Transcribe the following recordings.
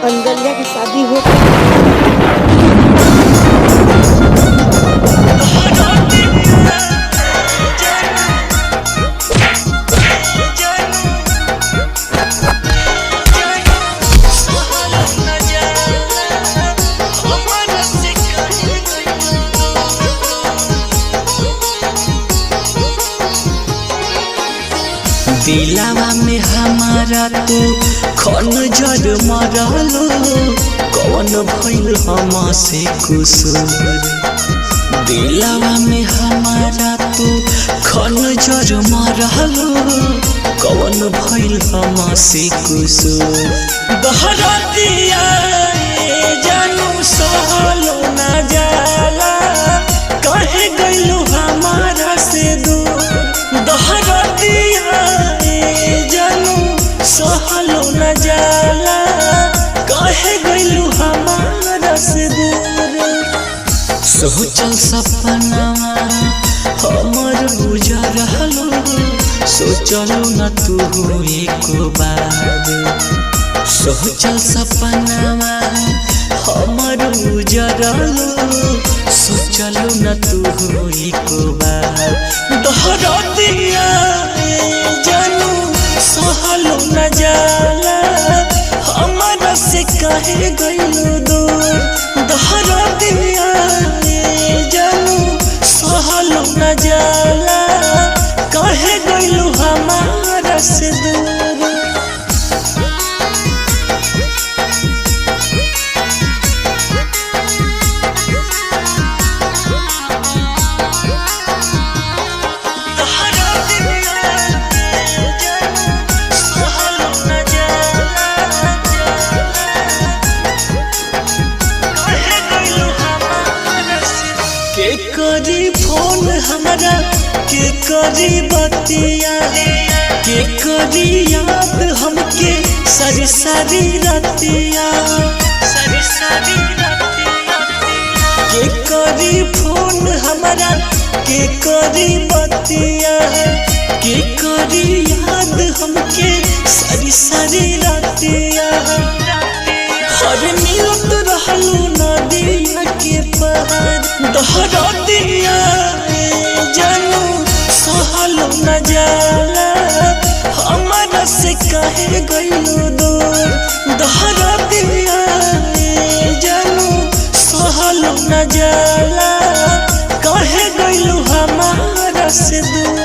अंजलिया की शादी हो दिलावा में हमारा तू खन जर मरलो कौन भइल हमसे कुसूर। दिलावा में हमारा तू खन जर मरलो कौन भइल हमसे कुसूर। दहरा दिया जानू सहलो ना जाला कहे गइलू हमारा से दूर। दहरा दिया सहलो न जाला कहे गइलू हमारा से दूर। सोचल सपनावा हमर गुजर रहलो सोचलो न तू एको बार। सोचल सपनावा हमर गुजर रहलो सोचलो न तू एको बार। दोहरा दिया जानू सहलो न जाला हमारा से कहे गइलू दूर। दोहरा दिया जानू सहलो न जाला कहे गइलू हमारा से दूर। के करी फोन हमारा के करी बतिया के करी याद हमके सारी सारी रातिया के करी फोन हमारा के करी बतिया के करी याद हमके सारी सारी रातिया। हर मिलत रहलू नदिया के पार। दोहरा दिया जानू सहलो न जाला हमारा से कहे गइलू दूर। दोहरा दिया जानू सहलो न जाला कहे गइलू हमारा से दूर।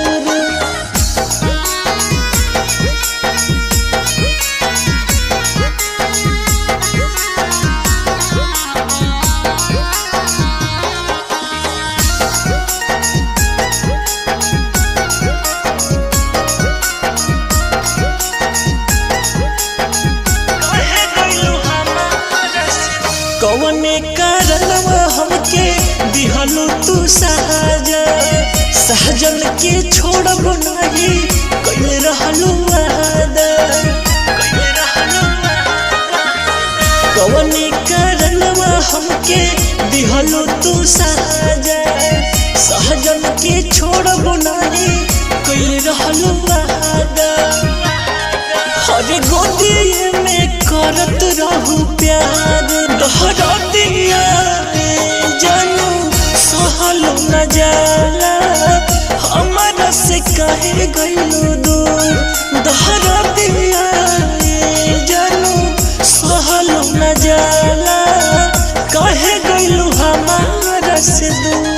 कौने कारणवा हमके दिहलू तू सहजन के छोड़ब नहीं कइल रहलू वादा। कौने कारणवा हमके दिहलू तू सहजन के छोड़ब नहीं कइल रहलू वादा। हर गोदी में करत रहू प्यार। दोहरा दिया जानू सहलो न जाला हमारा से कहे गइलू दूर। दोहरा दिया जानू सहलो न जाला कहे गइलू हमारा से दूर।